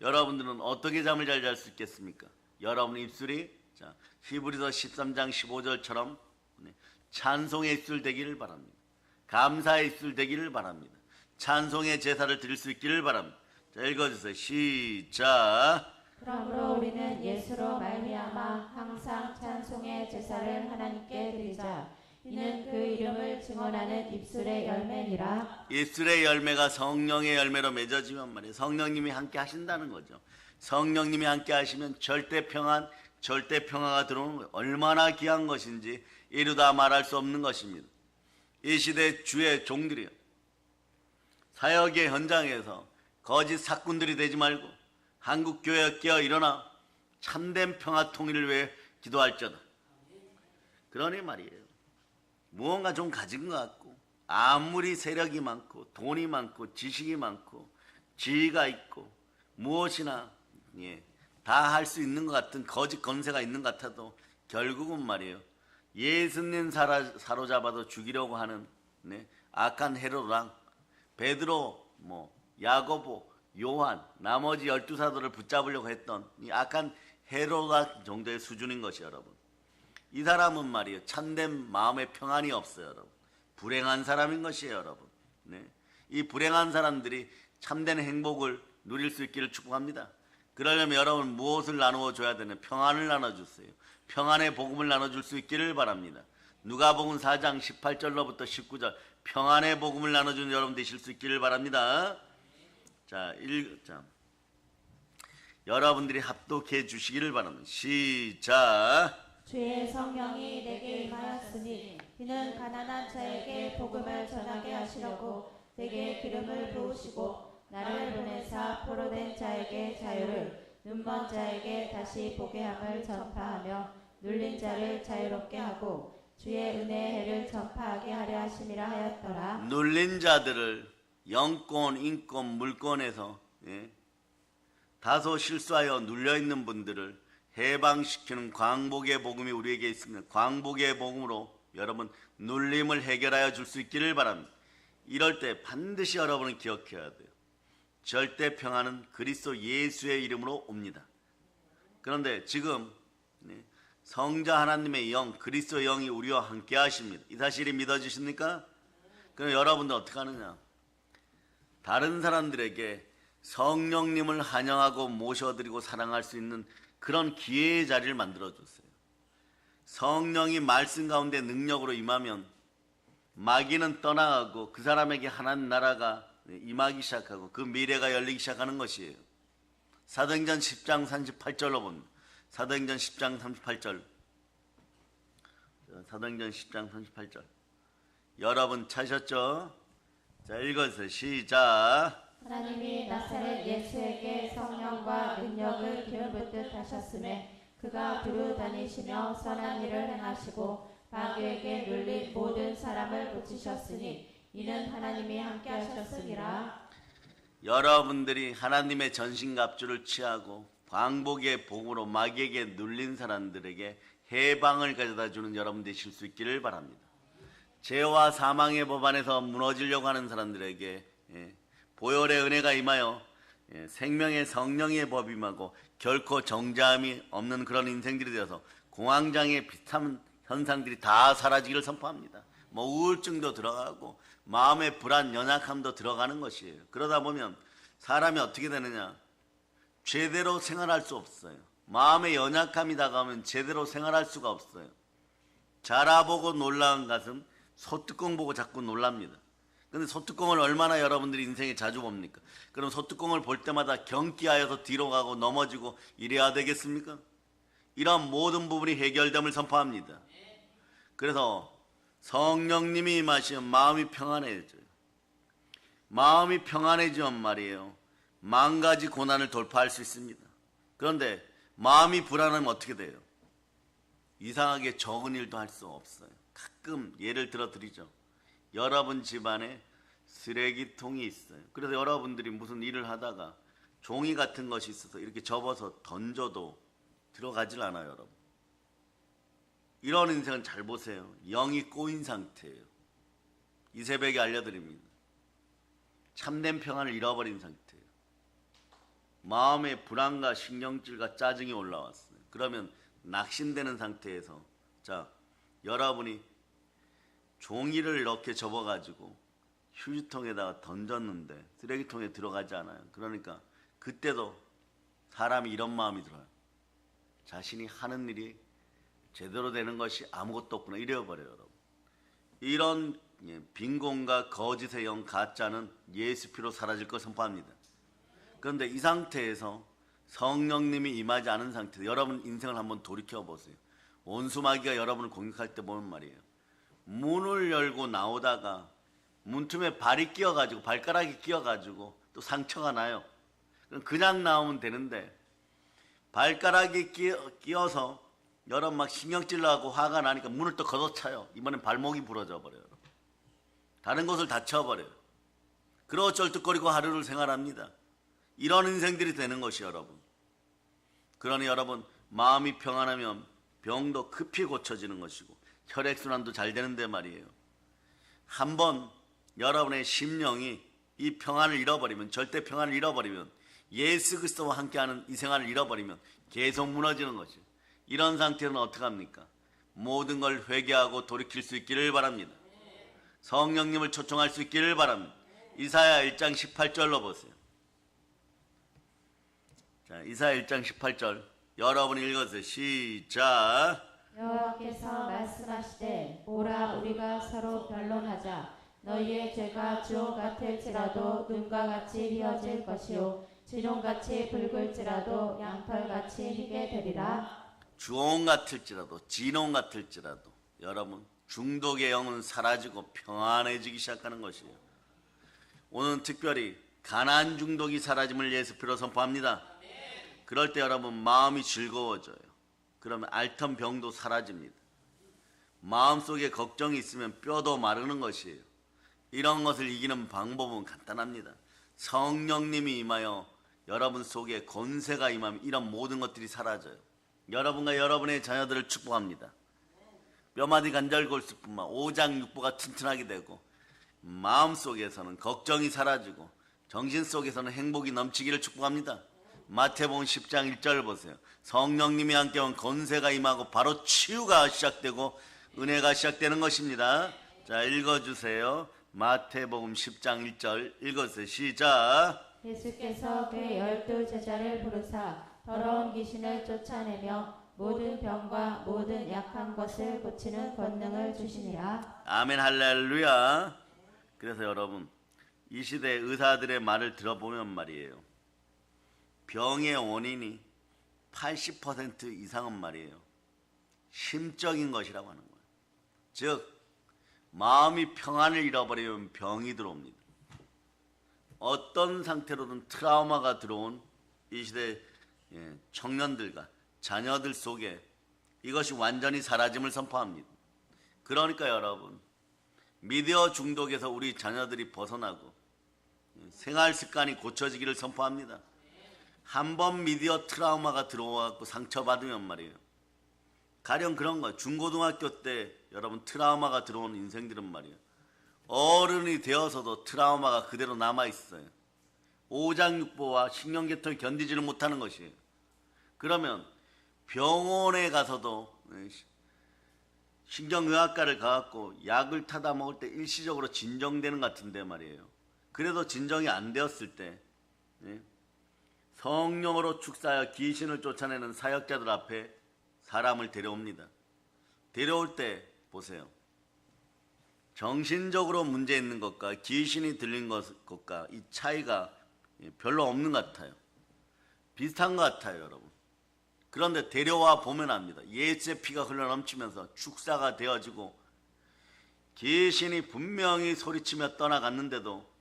여러분들은 어떻게 잠을 잘 잘 수 있겠습니까? 여러분 입술이 히브리서 13장 15절처럼 찬송의 입술 되기를 바랍니다. 감사의 입술 되기를 바랍니다. 찬송의 제사를 드릴 수 있기를 바랍니다. 자, 읽어주세요. 시작. 그러므로 우리는 예수로 말미암아 항상 찬송의 제사를 하나님께 드리자. 이는 그 이름을 증언하는 입술의 열매니라. 입술의 열매가 성령의 열매로 맺어지면 말이에요, 성령님이 함께 하신다는 거죠. 성령님이 함께 하시면 절대 평안, 절대 평화가 들어오는 거예요. 얼마나 귀한 것인지 이루다 말할 수 없는 것입니다. 이 시대 주의 종들이요, 사역의 현장에서 거짓 사꾼들이 되지 말고 한국 교회가 깨어 일어나 참된 평화 통일을 위해 기도할지어다. 그러니 말이에요, 무언가 좀 가진 것 같고, 아무리 세력이 많고 돈이 많고 지식이 많고 지위가 있고 무엇이나 다 할 수 있는 것 같은 거짓 권세가 있는 것 같아도 결국은 말이에요, 예수님 사로잡아도 죽이려고 하는 악한 헤롯랑 베드로, 야고보, 요한, 나머지 12사도를 붙잡으려고 했던 이 악한 헤롯 정도의 수준인 것이 여러분. 이 사람은 말이에요, 참된 마음의 평안이 없어요. 여러분, 불행한 사람인 것이에요. 여러분, 이 불행한 사람들이 참된 행복을 누릴 수 있기를 축복합니다. 그러려면 여러분 무엇을 나누어 줘야 되냐, 평안을 나눠주세요. 평안의 복음을 나눠줄 수 있기를 바랍니다. 누가복음 4장 18절로부터 19절 평안의 복음을 나눠주는 여러분 되실 수 있기를 바랍니다. 자, 여러분들이 합독해 주시기를 바랍니다. 시작. 주의 성령이 내게 임하였으니 이는 가난한 자에게 복음을 전하게 하시려고 내게 기름을 부으시고 나를 보내사 포로된 자에게 자유를, 눈먼 자에게 다시 보게 함을 전파하며 눌린 자를 자유롭게 하고 주의 은혜의 해를 전파하게 하려 하심이라 하였더라. 눌린 자들을 영권, 인권, 물권에서 다소 실수하여 눌려있는 분들을 해방시키는 광복의 복음이 우리에게 있습니다. 광복의 복음으로 여러분 눌림을 해결하여 줄 수 있기를 바랍니다. 이럴 때 반드시 여러분은 기억해야 돼요. 절대 평안은 그리스도 예수의 이름으로 옵니다. 그런데 지금 성자 하나님의 영, 그리스도의 영이 우리와 함께 하십니다. 이 사실이 믿어지십니까? 그럼 여러분들 어떻게 하느냐, 다른 사람들에게 성령님을 환영하고 모셔드리고 사랑할 수 있는 그런 기회의 자리를 만들어주세요. 성령이 말씀 가운데 능력으로 임하면 마귀는 떠나가고 그 사람에게 하나님 나라가 임하기 시작하고 그 미래가 열리기 시작하는 것이에요. 사도행전 10장 38절로 봅니다. 사도행전 10장 38절. 사도행전 10장 38절. 여러분 찾으셨죠? 자, 읽어주세요. 시작. 하나님이 나사렛 예수에게 성령과 능력을 기름 붓듯 하셨음에 그가 두루 다니시며 선한 일을 행하시고 마귀에게 눌린 모든 사람을 고치셨으니 이는 하나님이 함께 하셨으니라. 여러분들이 하나님의 전신갑주를 취하고 광복의 복음으로 마귀에게 눌린 사람들에게 해방을 가져다 주는 여러분 되실 수 있기를 바랍니다. 죄와 사망의 법 안에서 무너지려고 하는 사람들에게 보혈의 은혜가 임하여 생명의 성령의 법이 임하고 결코 정죄함이 없는 그런 인생들이 되어서 공황장애 비슷한 현상들이 다 사라지기를 선포합니다. 뭐 우울증도 들어가고 마음의 불안, 연약함도 들어가는 것이에요. 그러다 보면 사람이 어떻게 되느냐? 제대로 생활할 수 없어요. 마음의 연약함이 다가오면 제대로 생활할 수가 없어요. 자라보고 놀라운 것은 소뚜껑 보고 자꾸 놀랍니다. 근데 소뚜껑을 얼마나 여러분들이 인생에 자주 봅니까? 그럼 소뚜껑을 볼 때마다 경기하여서 뒤로 가고 넘어지고 이래야 되겠습니까? 이런 모든 부분이 해결됨을 선포합니다. 그래서 성령님이 임하시면 마음이 평안해져요. 마음이 평안해지면 말이에요, 만 가지 고난을 돌파할 수 있습니다. 그런데 마음이 불안하면 어떻게 돼요? 이상하게 적은 일도 할 수 없어요. 가끔 예를 들어 드리죠. 여러분 집안에 쓰레기통이 있어요. 그래서 여러분들이 무슨 일을 하다가 종이 같은 것이 있어서 이렇게 접어서 던져도 들어가질 않아요, 여러분. 이런 인생은 잘 보세요. 영이 꼬인 상태예요. 이 새벽에 알려드립니다. 참된 평안을 잃어버린 상태예요. 마음에 불안과 신경질과 짜증이 올라왔어요. 그러면 낙심되는 상태에서, 자, 여러분이 종이를 이렇게 접어가지고 휴지통에다가 던졌는데 쓰레기통에 들어가지 않아요. 그러니까 그때도 사람이 이런 마음이 들어요. 자신이 하는 일이 제대로 되는 것이 아무것도 없구나, 이래버려요, 여러분. 이런 빈곤과 거짓의 영, 가짜는 예수 피로 사라질 걸 선포합니다. 그런데 이 상태에서 성령님이 임하지 않은 상태에서 여러분 인생을 한번 돌이켜보세요. 원수마귀가 여러분을 공격할 때 보면 말이에요, 문을 열고 나오다가 문틈에 발이 끼어가지고, 발가락이 끼어가지고 또 상처가 나요. 그냥 나오면 되는데 발가락이 끼어서 여러분 막 신경질 나고 화가 나니까 문을 또 걷어차요. 이번엔 발목이 부러져 버려요. 다른 곳을 다쳐버려요. 그러고 쩔뚝거리고 하루를 생활합니다. 이런 인생들이 되는 것이 여러분. 그러니 여러분, 마음이 평안하면 병도 급히 고쳐지는 것이고 혈액순환도 잘 되는데 말이에요. 한번 여러분의 심령이 이 평안을 잃어버리면, 절대 평안을 잃어버리면, 예수 그리스도와 함께하는 이 생활을 잃어버리면 계속 무너지는 것이에요. 이런 상태는 어떡합니까? 모든 걸 회개하고 돌이킬 수 있기를 바랍니다. 성령님을 초청할 수 있기를 바랍니다. 이사야 1장 18절로 보세요. 자, 이사야 1장 18절 여러분이 읽어주세요. 시작. 여호와께서 말씀하시되 보라, 우리가 서로 변론하자. 너희의 죄가 주홍 같을지라도 눈과 같이 휘어질 것이요 진홍같이 붉을지라도 양털같이 희게 되리라. 주홍 같을지라도 진홍 같을지라도 여러분, 중독의 영은 사라지고 평안해지기 시작하는 것이에요. 오늘은 특별히 가난 중독이 사라짐을 예수 피로 선포합니다. 그럴 때 여러분 마음이 즐거워져요. 그러면 앓던 병도 사라집니다. 마음속에 걱정이 있으면 뼈도 마르는 것이에요. 이런 것을 이기는 방법은 간단합니다. 성령님이 임하여 여러분 속에 권세가 임하면 이런 모든 것들이 사라져요. 여러분과 여러분의 자녀들을 축복합니다. 뼈마디 관절골수뿐만 오장육부가 튼튼하게 되고 마음속에서는 걱정이 사라지고 정신 속에서는 행복이 넘치기를 축복합니다. 마태복음 10장 1절 보세요. 성령님이 함께하면 권세가 임하고 바로 치유가 시작되고 은혜가 시작되는 것입니다. 자, 읽어주세요. 마태복음 10장 1절 읽어주세요. 시작. 예수께서 그의 12 제자를 부르사 더러운 귀신을 쫓아내며 모든 병과 모든 약한 것을 고치는 권능을 주시니라. 아멘, 할렐루야. 그래서 여러분, 이 시대 의사들의 말을 들어보면 말이에요, 병의 원인이 80% 이상은 말이에요, 심적인 것이라고 하는 거예요. 즉 마음이 평안을 잃어버리면 병이 들어옵니다. 어떤 상태로든 트라우마가 들어온 이 시대 청년들과 자녀들 속에 이것이 완전히 사라짐을 선포합니다. 그러니까 여러분, 미디어 중독에서 우리 자녀들이 벗어나고 생활 습관이 고쳐지기를 선포합니다. 한번 미디어 트라우마가 들어와서 상처받으면 말이에요, 가령 그런 거, 중고등학교 때 여러분 트라우마가 들어온 인생들은 말이에요, 어른이 되어서도 트라우마가 그대로 남아있어요. 오장육부와 신경계통이 견디지를 못하는 것이에요. 그러면 병원에 가서도 신경의학과를 가갖고 약을 타다 먹을 때 일시적으로 진정되는 것 같은데 말이에요. 그래도 진정이 안 되었을 때 성령으로 축사하여 귀신을 쫓아내는 사역자들 앞에 사람을 데려옵니다. 데려올 때 보세요. 정신적으로 문제 있는 것과 귀신이 들린 것과 이 차이가 별로 없는 것 같아요. 비슷한 것 같아요, 여러분. 그런데 데려와 보면 압니다. 예수의 피가 흘러넘치면서 축사가 되어지고 귀신이 분명히 소리치며 떠나갔는데도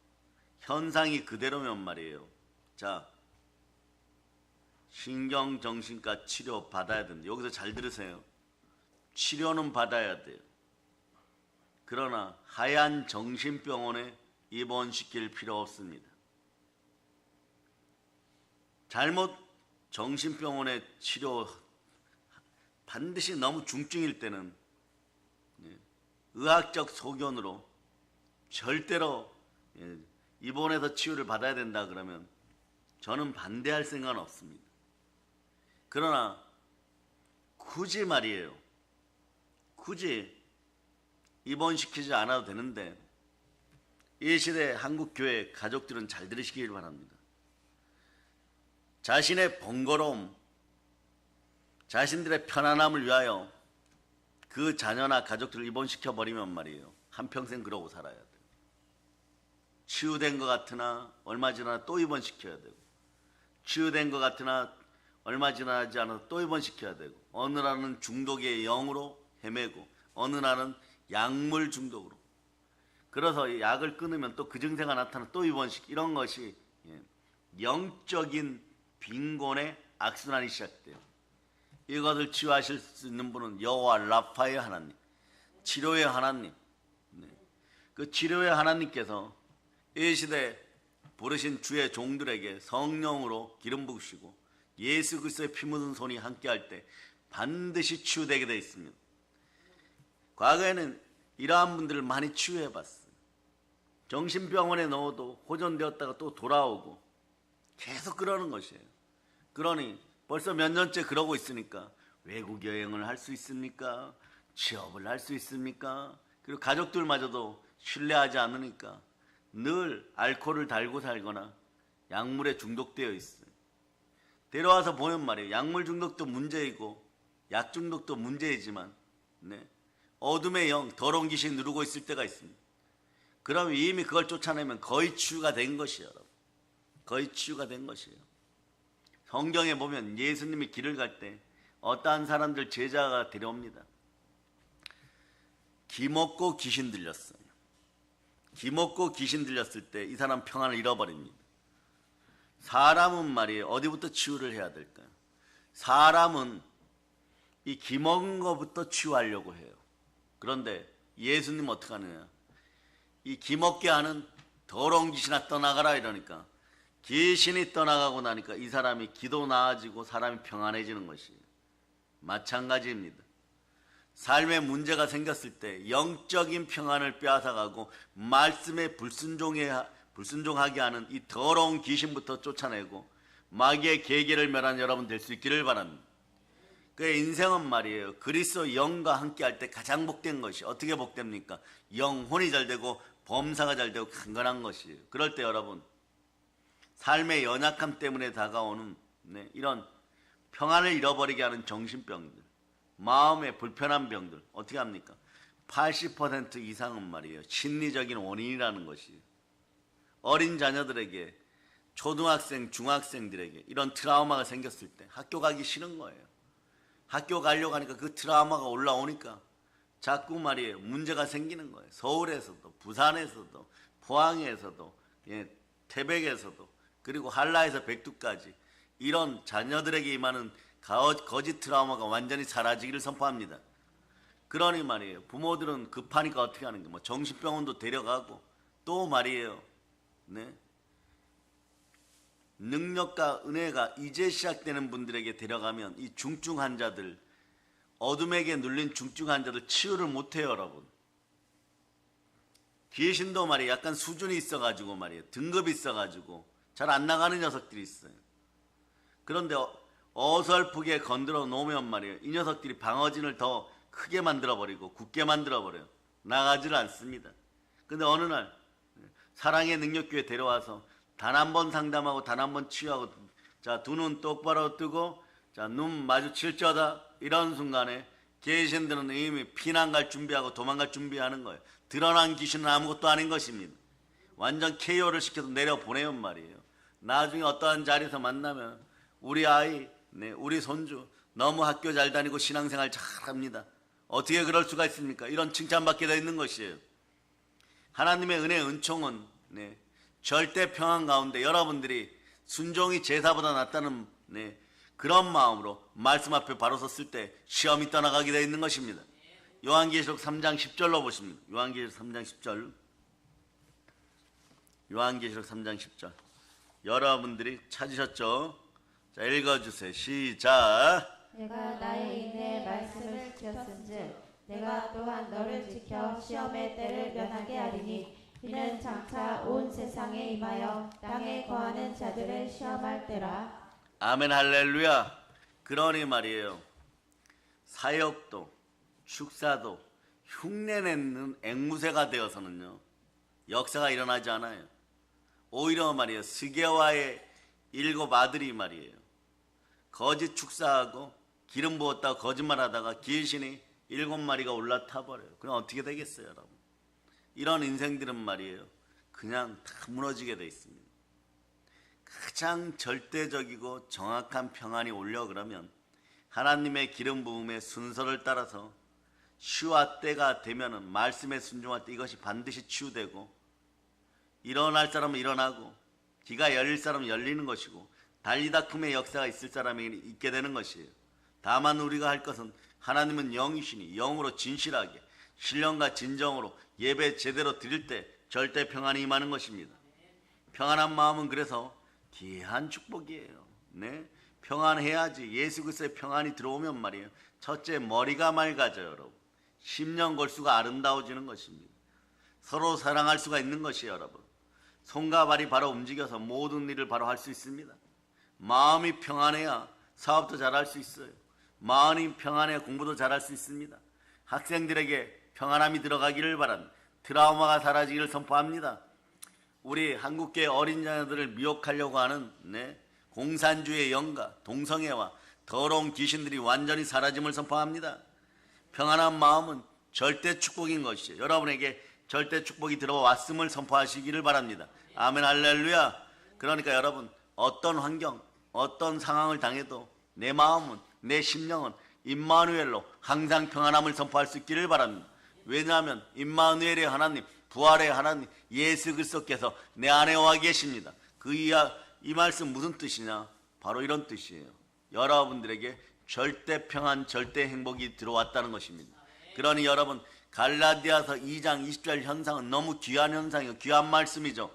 현상이 그대로면 말이에요. 자, 신경정신과 치료 받아야 된다. 여기서 잘 들으세요. 치료는 받아야 돼요. 그러나 하얀 정신병원에 입원시킬 필요 없습니다. 잘못 정신병원에 치료 반드시 너무 중증일 때는 의학적 소견으로 절대로 입원해서 치유를 받아야 된다 그러면 저는 반대할 생각은 없습니다. 그러나 굳이 말이에요. 굳이 입원시키지 않아도 되는데 이 시대 한국교회 가족들은 잘 들으시길 바랍니다. 자신의 번거로움, 자신들의 편안함을 위하여 그 자녀나 가족들을 입원시켜버리면 말이에요. 한평생 그러고 살아야 돼요. 치유된 것 같으나 얼마 지나나 또 입원시켜야 되고, 치유된 것 같으나 얼마 지나지 않아서 또 입원시켜야 되고, 어느 날은 중독의 영으로 헤매고 어느 날은 약물 중독으로, 그래서 약을 끊으면 또 그 증세가 나타나 또 입원시키고, 이런 것이 영적인 빈곤의 악순환이 시작돼요. 이것을 치유하실 수 있는 분은 여호와 라파의 하나님, 치료의 하나님. 그 치료의 하나님께서 이 시대 부르신 주의 종들에게 성령으로 기름 부으시고 예수 그리스도의 피 묻은 손이 함께할 때 반드시 치유되게 되어 있습니다. 과거에는 이러한 분들을 많이 치유해봤어요. 정신병원에 넣어도 호전되었다가 또 돌아오고 계속 그러는 것이에요. 그러니 벌써 몇 년째 그러고 있으니까 외국 여행을 할 수 있습니까? 취업을 할 수 있습니까? 그리고 가족들마저도 신뢰하지 않으니까 늘 알코올을 달고 살거나 약물에 중독되어 있어요. 데려와서 보면 말이에요. 약물 중독도 문제이고 약 중독도 문제이지만 어둠의 영, 더러운 귀신이 누르고 있을 때가 있습니다. 그러면 이미 그걸 쫓아내면 거의 치유가 된 것이에요. 거의 치유가 된 것이에요. 성경에 보면 예수님이 길을 갈 때 어떠한 사람들 제자가 데려옵니다. 기먹고 귀신 들렸어요. 기먹고 귀신 들렸을 때 이 사람 평안을 잃어버립니다. 사람은 말이에요. 어디부터 치유를 해야 될까요? 사람은 이 기먹은 것부터 치유하려고 해요. 그런데 예수님은 어떻게 하느냐? 이 기먹게 하는 더러운 귀신아 떠나가라 이러니까 귀신이 떠나가고 나니까 이 사람이 기도 나아지고 사람이 평안해지는 것이에요. 마찬가지입니다. 삶에 문제가 생겼을 때 영적인 평안을 빼앗아가고 말씀에 불순종하게 하는 이 더러운 귀신부터 쫓아내고 마귀의 계계를 멸한 여러분 될 수 있기를 바랍니다. 그 인생은 말이에요. 그리스도 영과 함께할 때 가장 복된 것이 어떻게 복됩니까? 영혼이 잘 되고 범사가 잘 되고 강건한 것이에요. 그럴 때 여러분 삶의 연약함 때문에 다가오는 이런 평안을 잃어버리게 하는 정신병들, 마음의 불편한 병들 어떻게 합니까? 80% 이상은 말이에요. 심리적인 원인이라는 것이에요. 어린 자녀들에게, 초등학생, 중학생들에게 이런 트라우마가 생겼을 때 학교 가기 싫은 거예요. 학교 가려고 하니까 그 트라우마가 올라오니까 자꾸 말이에요. 문제가 생기는 거예요. 서울에서도, 부산에서도, 포항에서도, 태백에서도, 그리고 한라에서 백두까지 이런 자녀들에게 임하는 거짓 트라우마가 완전히 사라지기를 선포합니다. 그러니 말이에요. 부모들은 급하니까 어떻게 하는 게 정신병원도 데려가고 또 말이에요. 능력과 은혜가 이제 시작되는 분들에게 데려가면 이 중증 환자들, 어둠에게 눌린 중증 환자들 치유를 못해요, 여러분. 귀신도 말이에요. 약간 수준이 있어가지고 말이에요. 등급이 있어가지고 잘 안 나가는 녀석들이 있어요. 그런데 어설프게 건드려 놓으면 말이에요. 이 녀석들이 방어진을 더 크게 만들어버리고 굳게 만들어버려요. 나가지를 않습니다. 근데 어느 날 사랑의 능력교회 데려와서 단 한 번 상담하고 단 한 번 치유하고, 자, 두 눈 똑바로 뜨고, 자, 눈 마주칠 저다, 이런 순간에 계신들은 이미 피난 갈 준비하고 도망갈 준비하는 거예요. 드러난 귀신은 아무것도 아닌 것입니다. 완전 KO를 시켜서 내려보내면 말이에요. 나중에 어떠한 자리에서 만나면 우리 아이, 우리 손주 너무 학교 잘 다니고 신앙생활 잘합니다. 어떻게 그럴 수가 있습니까? 이런 칭찬받게 되어 있는 것이에요. 하나님의 은혜, 은총은 절대 평안 가운데 여러분들이 순종이 제사보다 낫다는 그런 마음으로 말씀 앞에 바로 섰을 때 시험이 떠나가게 되어 있는 것입니다. 요한계시록 3장 10절로 보십니다. 요한계시록 3장 10절. 요한계시록 3장 10절. 여러분들이 찾으셨죠? 자, 읽어주세요. 시작. 내가 나의 인내의 말씀을 지켰은즉 내가 또한 너를 지켜 시험의 때를 면하게 하리니 이는 장차 온 세상에 임하여 땅에 거하는 자들을 시험할 때라. 아멘, 할렐루야. 그러니 말이에요, 사역도 축사도 흉내내는 앵무새가 되어서는요 역사가 일어나지 않아요. 오히려 말이에요, 스게와의 7 아들이 말이에요, 거짓 축사하고 기름 부었다고 거짓말하다가 귀신이 7마리가 올라타 버려요. 그럼 어떻게 되겠어요, 여러분? 이런 인생들은 말이에요, 그냥 다 무너지게 돼 있습니다. 가장 절대적이고 정확한 평안이 오려 그러면 하나님의 기름 부음의 순서를 따라서 시와 때가 되면은 말씀에 순종할 때 이것이 반드시 치유되고, 일어날 사람은 일어나고 귀가 열릴 사람은 열리는 것이고 달리다툼의 역사가 있을 사람이 있게 되는 것이에요. 다만 우리가 할 것은, 하나님은 영이시니 영으로 진실하게 신령과 진정으로 예배 제대로 드릴 때 절대 평안이 임하는 것입니다. 평안한 마음은 그래서 귀한 축복이에요. 평안해야지. 예수 그리스도의 평안이 들어오면 말이에요, 첫째 머리가 맑아져요. 여러분, 심령 골수가 아름다워지는 것입니다. 서로 사랑할 수가 있는 것이에요. 여러분, 손과 발이 바로 움직여서 모든 일을 바로 할 수 있습니다. 마음이 평안해야 사업도 잘할 수 있어요. 마음이 평안해야 공부도 잘할 수 있습니다. 학생들에게 평안함이 들어가기를 바랍니다. 트라우마가 사라지기를 선포합니다. 우리 한국계 어린 자녀들을 미혹하려고 하는 공산주의 영가, 동성애와 더러운 귀신들이 완전히 사라짐을 선포합니다. 평안한 마음은 절대 축복인 것이에요. 여러분에게 절대 축복이 들어왔음을 선포하시기를 바랍니다. 아멘, 할렐루야. 그러니까 여러분, 어떤 환경, 어떤 상황을 당해도 내 마음은, 내 심령은 임마누엘로 항상 평안함을 선포할 수 있기를 바랍니다. 왜냐하면 임마누엘의 하나님, 부활의 하나님 예수 그리스도께서 내 안에 와 계십니다. 이 말씀 무슨 뜻이냐? 바로 이런 뜻이에요. 여러분들에게 절대 평안, 절대 행복이 들어왔다는 것입니다. 그러니 여러분, 갈라디아서 2장 20절 현상은 너무 귀한 현상이에요. 귀한 말씀이죠.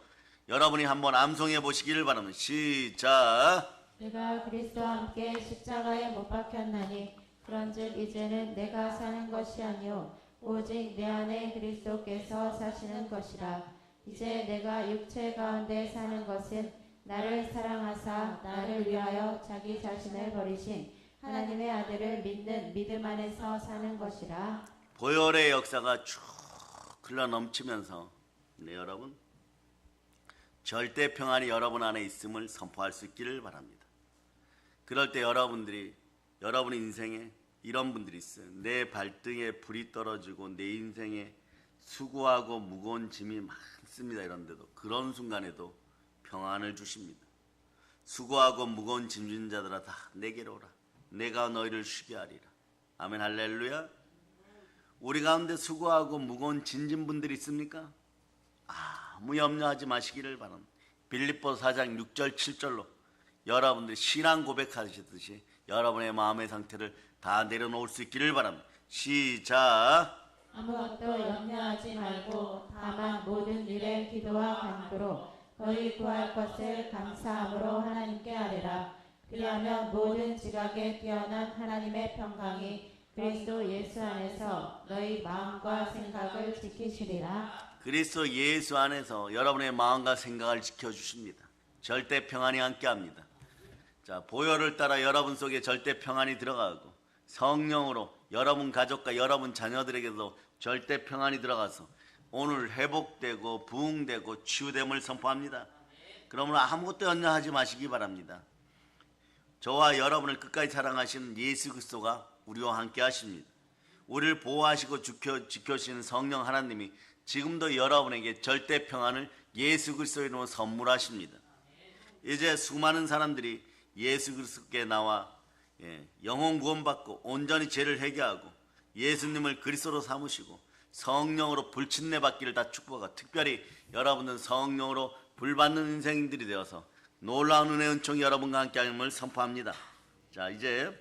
여러분이 한번 암송해 보시기를 바랍니다. 시작. 내가 그리스도와 함께 십자가에 못 박혔나니 그런즉 이제는 내가 사는 것이 아니요 오직 내 안에 그리스도께서 사시는 것이라. 이제 내가 육체 가운데 사는 것은 나를 사랑하사 나를 위하여 자기 자신을 버리신 하나님의 아들을 믿는 믿음 안에서 사는 것이라. 보혈의 역사가 쭉 흘러 넘치면서 여러분, 절대 평안이 여러분 안에 있음을 선포할 수 있기를 바랍니다. 그럴 때 여러분들이, 여러분 인생에 이런 분들이 있어요. 내 발등에 불이 떨어지고 내 인생에 수고하고 무거운 짐이 많습니다. 이런데도 그런 순간에도 평안을 주십니다. 수고하고 무거운 짐진 자들아 다 내게로 오라. 내가 너희를 쉬게 하리라. 아멘, 할렐루야. 우리 가운데 수고하고 무거운 짐진 분들이 있습니까? 아무 염려하지 마시기를 바랍니다. 빌립보서 4장 6절 7절로 여러분들이 신앙 고백하시듯이 여러분의 마음의 상태를 다 내려놓을 수 있기를 바랍니다. 시작. 아무것도 염려하지 말고 다만 모든 일에 기도와 간구로 너희 구할 것을 감사함으로 하나님께 아뢰라. 그리하면 모든 지각에 뛰어난 하나님의 평강이 그리스도 예수 안에서 너희 마음과 생각을 지키시리라. 그리스도 예수 안에서 여러분의 마음과 생각을 지켜주십니다. 절대 평안이 함께합니다. 자, 보혈을 따라 여러분 속에 절대 평안이 들어가고 성령으로 여러분 가족과 여러분 자녀들에게도 절대 평안이 들어가서 오늘 회복되고 부흥되고 치유됨을 선포합니다. 그러므로 아무것도 염려하지 마시기 바랍니다. 저와 여러분을 끝까지 사랑하시는 예수 그리스도가 우리와 함께 하십니다. 우리를 보호하시고 지켜주시는 성령 하나님이 지금도 여러분에게 절대 평안을 예수 그리스도의 이름으로 선물하십니다. 이제 수많은 사람들이 예수 그리스도께 나와 영혼 구원받고 온전히 죄를 회개하고 예수님을 그리스도로 삼으시고 성령으로 불침내 받기를 다 축복하고, 특별히 여러분은 성령으로 불받는 인생들이 되어서 놀라운 은혜 은총이 여러분과 함께함을 선포합니다. 자, 이제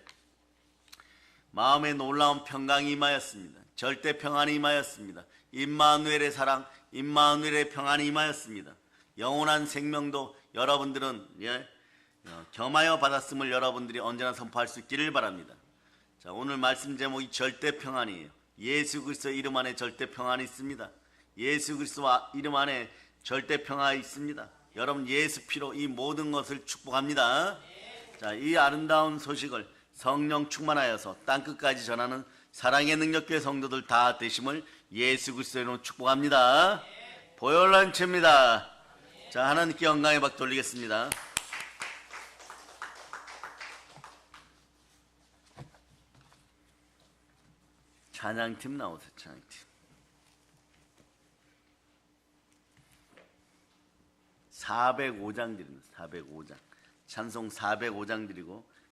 마음에 놀라운 평강이 임하였습니다. 절대 평안이 임하였습니다. 임마누엘의 사랑, 임마누엘의 평안이 임하였습니다. 영원한 생명도 여러분들은 겸하여 받았음을 여러분들이 언제나 선포할 수 있기를 바랍니다. 자, 오늘 말씀 제목이 절대 평안이에요. 예수 그리스도 이름 안에 절대 평안이 있습니다. 예수 그리스도 이름 안에 절대 평안이 있습니다. 여러분 예수 피로 이 모든 것을 축복합니다. 자, 이 아름다운 소식을 성령 충만하여서 땅끝까지 전하는 사랑의 능력교회 성도들 다 되심을 예수 그리스도의 이름으로 축복합니다. 보혈란체입니다. 자, 하나님께 영광의 박 돌리겠습니다. 찬양팀 나오세요. 찬양팀. 405장 드립니다. 405장. 찬송 405장 드리고